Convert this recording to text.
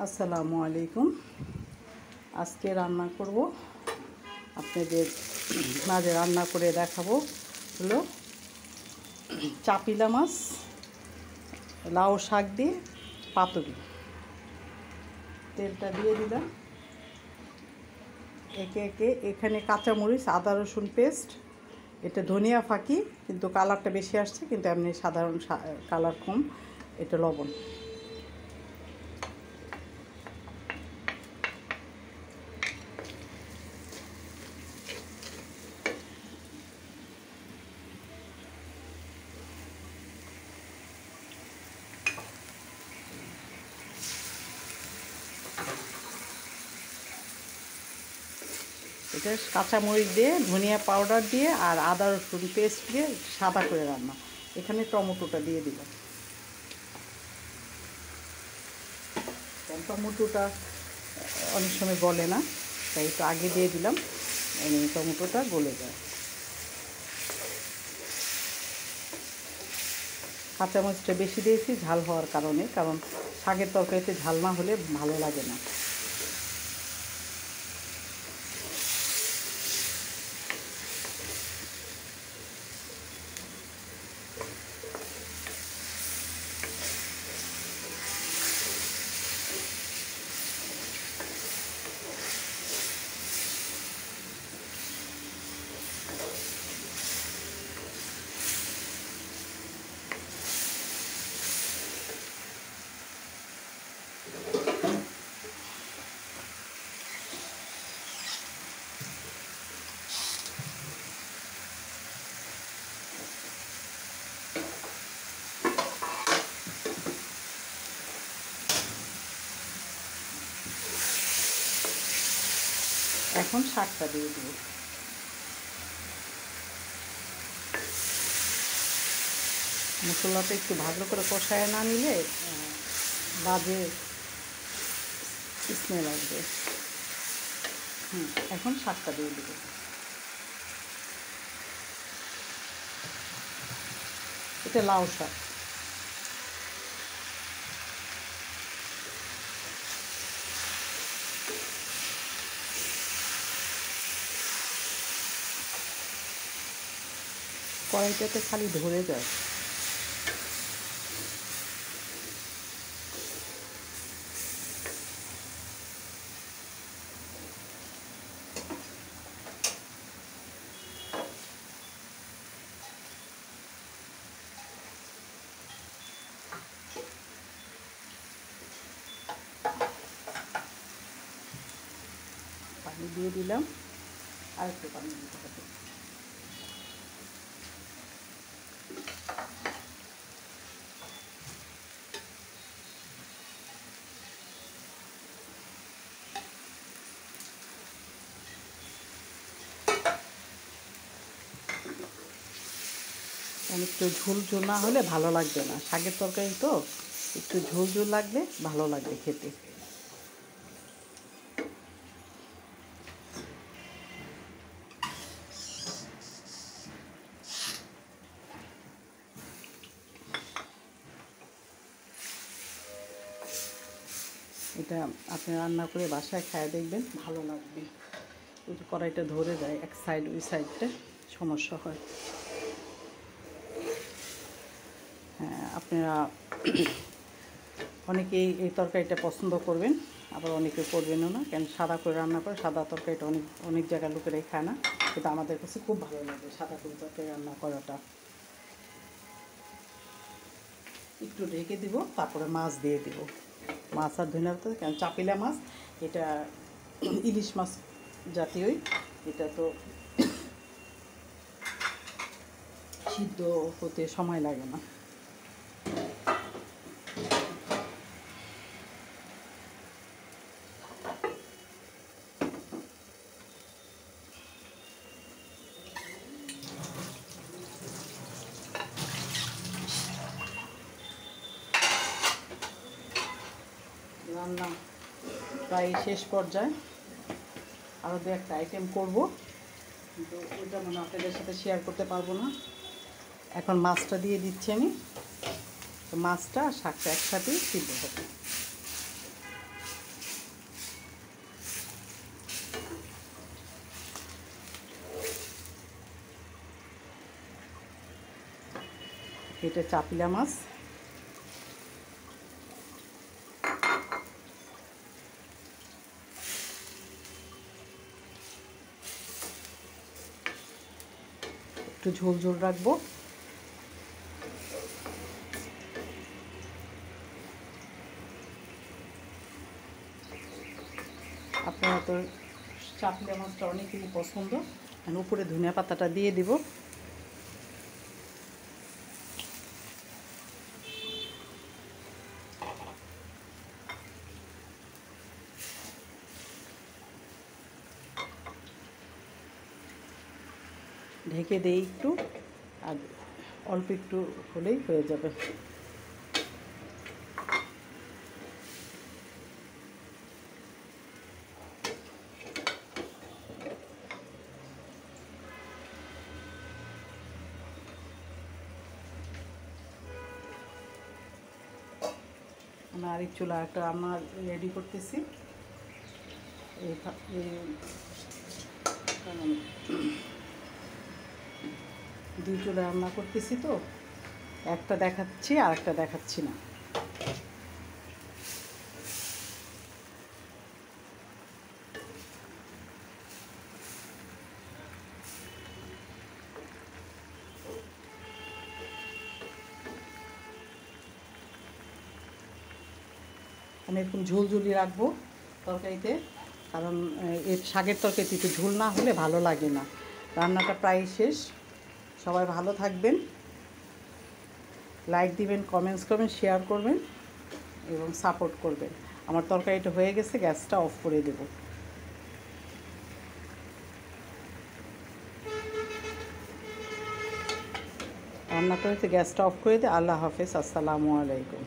আসসালামু আলাইকুম। আজকে রান্না করব, আপনাদের মাঝে রান্না করে দেখাবো হলো চাপিলা মাছ, লাউ শাক দিয়ে পাতুরি। তেলটা দিয়ে দিলাম, একে একে এখানে কাঁচামরিচ, আদা রসুন পেস্ট, এটা ধনিয়া ফাঁকি, কিন্তু কালারটা বেশি আসছে, কিন্তু এমনি সাধারণ কালার কম। এটা লবণ, এটা কাঁচামরিচ দিয়ে, ধনিয়া পাউডার দিয়ে আর আদা রসুন পেস্ট দিয়ে সাদা করে রান্না। এখানে টমেটোটা দিয়ে দিলাম, টমেটোটা অনেক সময় গলে না, তাই একটু আগে দিয়ে দিলাম, টমেটোটা গলে যায়। কাঁচামরিচটা বেশি দিয়েছি ঝাল হওয়ার কারণে, কারণ শাকের তরকারিতে ঝাল না হলে ভালো লাগে না। এখন শাকটা দিয়ে দেবো। মশলাটা একটু ভালো করে কষায় না নিলে বাজে স্মেল আসবে। এখন শাকটা দিয়ে দেবো। এটা লাউ শাক। কড়াইটাতে খালি ধরে যায়। পানি দিয়ে দিলাম, আর একটু পানি দিতে হবে। একটু ঝোল ঝোল না হলে ভালো লাগবে না, শাকের তরকারি তো একটু ঝোল ঝোল লাগলে ভালো লাগবে খেতে। এটা আপনি রান্না করে বাসায় খায় দেখবেন, ভালো লাগবে। ওই যে কড়াইটা ধরে যায় এক সাইড, ওই সাইডটা সমস্যা হয়। হ্যাঁ, আপনারা অনেকেই এই তরকারিটা পছন্দ করবেন, আবার অনেকে করবেনও না, কেন সাদা করে রান্না করে। সাদা তরকারিটা অনেক জায়গার লোকেরাই খায় না, কিন্তু আমাদের কাছে খুব ভালো লাগে সাদা করে তরকারি রান্না করাটা। একটু ঢেকে দিব, তারপরে মাছ দিয়ে দিব। মাছ আর ধনিয়া পাতা, কেন চাপিলা মাছ, এটা ইলিশ মাছ জাতীয়ই, এটা তো সিদ্ধ হতে সময় লাগে না। রান্না প্রায় শেষ পর্যায়ে, আরও দু একটা আইটেম করব, কিন্তু ওইটা মনে আপনাদের সাথে শেয়ার করতে পারবো না। এখন মাছটা দিয়ে দিচ্ছি আমি, তো মাছটা আর শাকটা একসাথেই সিদ্ধ হবে। এটা চাপিলা মাছ। একটু ঝোল ঝোল রাখবো। আপনারা তো চাপিলা মাছটা অনেকেরই পছন্দ। আমি উপরে ধনিয়া পাতাটা দিয়ে দিব। ঢেকে দেই একটু, আর অল্প একটু হলেই হয়ে যাবে। আমি আরেক চুলা একটা রান্না রেডি করতেছি। দুই চুলা রান্না করতেছি, তো একটা দেখাচ্ছি আর একটা দেখাচ্ছি না। আমি এরকম ঝোলঝুলি রাখবো তরকারিতে, কারণ এর শাকের তরকারিতে একটু ঝোল না হলে ভালো লাগে না। রান্নাটা প্রায় শেষ। সবাই ভালো থাকবেন, লাইক দিবেন, কমেন্টস করবেন, শেয়ার করবেন এবং সাপোর্ট করবেন। আমার তরকারিটা হয়ে গেছে, গ্যাসটা অফ করে দেব। রান্নাটা হয়েছে, গ্যাসটা অফ করে দিই। আল্লাহ হাফেজ, আসসালামু আলাইকুম।